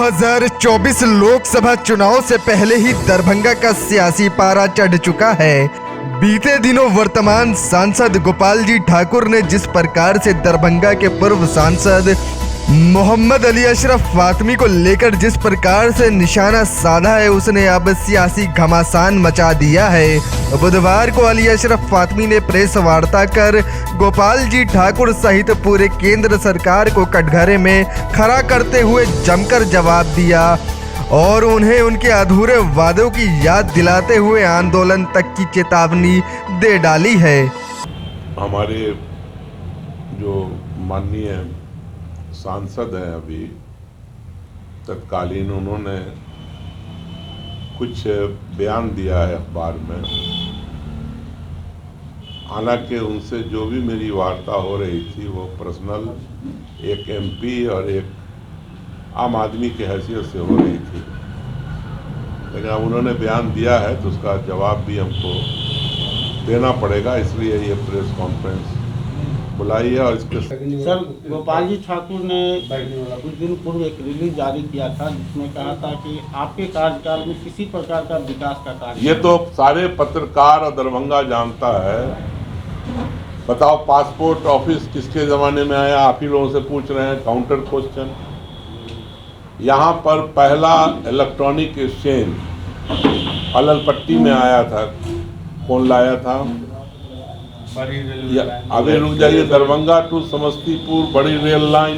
2024 लोकसभा चुनाव से पहले ही दरभंगा का सियासी पारा चढ़ चुका है। बीते दिनों वर्तमान सांसद गोपाल जी ठाकुर ने जिस प्रकार से दरभंगा के पूर्व सांसद मोहम्मद अली अशरफ फातमी को लेकर जिस प्रकार से निशाना साधा है, उसने अब सियासी घमासान मचा दिया है। बुधवार को अली अशरफ फातमी ने प्रेस वार्ता कर गोपाल जी ठाकुर सहित पूरे केंद्र सरकार को कटघरे में खड़ा करते हुए जमकर जवाब दिया और उन्हें उनके अधूरे वादों की याद दिलाते हुए आंदोलन तक की चेतावनी दे डाली है। हमारे जो माननीय सांसद हैं अभी तत्कालीन, उन्होंने कुछ बयान दिया है अखबार में। हालांकि उनसे जो भी मेरी वार्ता हो रही थी वो पर्सनल एक एमपी और एक आम आदमी की हैसियत से हो रही थी, लेकिन अब उन्होंने बयान दिया है तो उसका जवाब भी हमको देना पड़ेगा, इसलिए ये प्रेस कॉन्फ्रेंस बुलाई है। और इसके सर, गोपाल जी ठाकुर ने कुछ दिन पूर्व एक रिलीज जारी किया था जिसमें कहा था कि आपके कार्यकाल में किसी प्रकार का विकास का कार्य। ये तो सारे पत्रकार और दरभंगा जानता है। बताओ, पासपोर्ट ऑफिस किसके ज़माने में आया? आप ही लोगों से पूछ रहे हैं, काउंटर क्वेश्चन। यहाँ पर पहला इलेक्ट्रॉनिक एक्सचेंज अललपट्टी में आया था। कौन लाया था? अभी रुक जाइए, दरभंगा टू समस्तीपुर बड़ी रेल लाइन।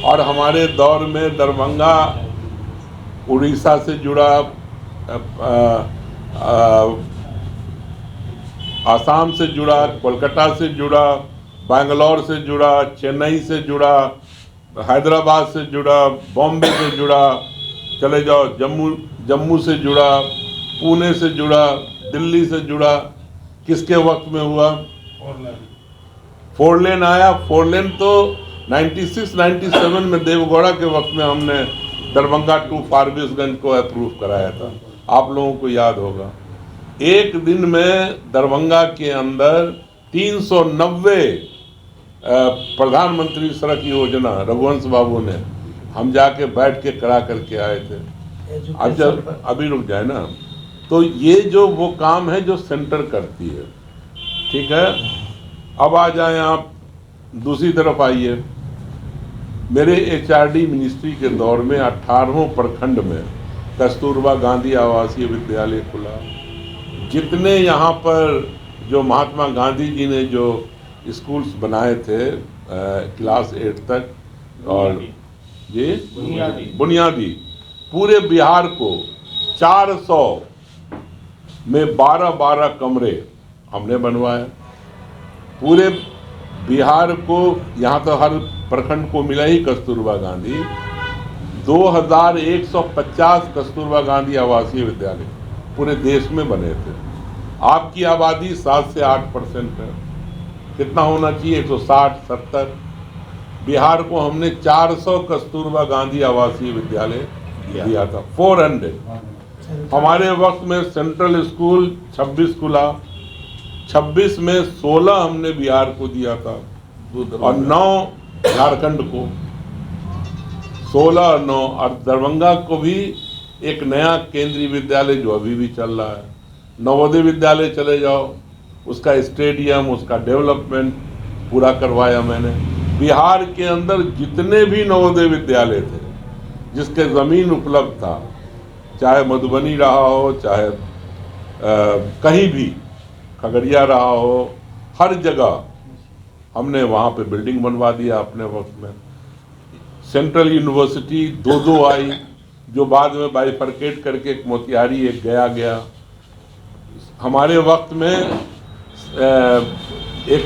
और हमारे दौर में दरभंगा उड़ीसा से जुड़ा, आसाम से जुड़ा, कोलकाता से जुड़ा, बैंगलोर से जुड़ा, चेन्नई से जुड़ा, हैदराबाद से जुड़ा, बॉम्बे से जुड़ा, चले जाओ जम्मू से जुड़ा, पुणे से जुड़ा, दिल्ली से जुड़ा। किसके वक्त में हुआ? फोर लेन आया। फोर लेन तो 96-97 में देवगौड़ा के वक्त में हमने दरभंगा टू फारबिसगंज को अप्रूव कराया था, आप लोगों को याद होगा। एक दिन में दरभंगा के अंदर 390 प्रधानमंत्री सड़क योजना रघुवंश बाबू ने, हम जाके बैठ के करा करके आए थे। अब जब अभी रुक जाए ना, तो ये जो वो काम है जो सेंटर करती है, ठीक है। अब आ जाएं आप दूसरी तरफ आइए। मेरे एचआरडी मिनिस्ट्री के दौर में 18वें प्रखंड में कस्तूरबा गांधी आवासीय विद्यालय खुला। जितने यहाँ पर जो महात्मा गांधी जी ने जो स्कूल्स बनाए थे क्लास 8 तक, और ये बुनियादी पूरे बिहार को 400 में 12-12 कमरे हमने बनवाए। पूरे बिहार को, यहाँ तो हर प्रखंड को मिला ही कस्तूरबा गांधी। 2150 कस्तूरबा गांधी आवासीय विद्यालय पूरे देश में बने थे। आपकी आबादी 7 से 8% है, कितना होना चाहिए? 160-70। बिहार को हमने 400 कस्तूरबा गांधी आवासीय विद्यालय दिया था, 400। हमारे वक्त में सेंट्रल स्कूल 26 खुला, 26 में 16 हमने बिहार को दिया था और 9 झारखंड को। 16 और 9, और दरभंगा को भी एक नया केंद्रीय विद्यालय जो अभी भी चल रहा है, नवोदय विद्यालय चले जाओ, उसका स्टेडियम, उसका डेवलपमेंट पूरा करवाया मैंने। बिहार के अंदर जितने भी नवोदय विद्यालय थे जिसके ज़मीन उपलब्ध था, चाहे मधुबनी रहा हो, चाहे कहीं भी खगड़िया रहा हो, हर जगह हमने वहाँ पे बिल्डिंग बनवा दिया अपने वक्त में। सेंट्रल यूनिवर्सिटी 2 आई, जो बाद में बाइफरकेट करके एक मोतिहारी एक गया। हमारे वक्त में एक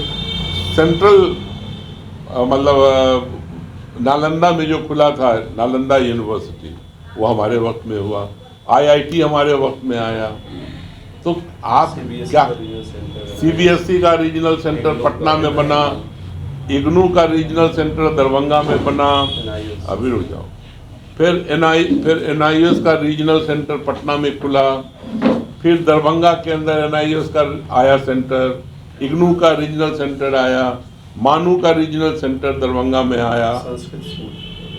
सेंट्रल मतलब नालंदा में जो खुला था, नालंदा यूनिवर्सिटी, वो हमारे वक्त में हुआ। IIT हमारे वक्त में आया। तो आप क्या, CBSE का रीजनल सेंटर पटना में बना, इग्नू का रीजनल सेंटर दरभंगा में बना। अभी रुक जाओ, फिर NIOS का रीजनल सेंटर पटना में खुला, फिर दरभंगा के अंदर NIOS का आया सेंटर, इग्नू का रीजनल सेंटर आया, मानू का रीजनल सेंटर दरभंगा में आया,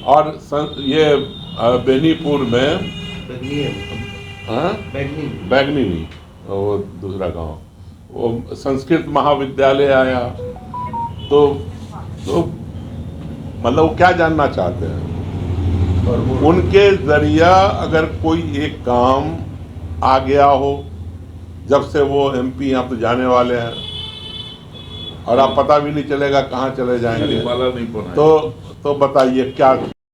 और ये बेनीपुर में हाँ? बैगनी नहीं, वो दूसरा गांव, वो संस्कृत महाविद्यालय आया। तो मतलब वो क्या जानना चाहते हैं, उनके जरिया अगर कोई एक काम आ गया हो, जब से वो MP यहाँ तो जाने वाले हैं और आप पता भी नहीं चलेगा कहाँ चले जाएंगे, तो बताइए क्या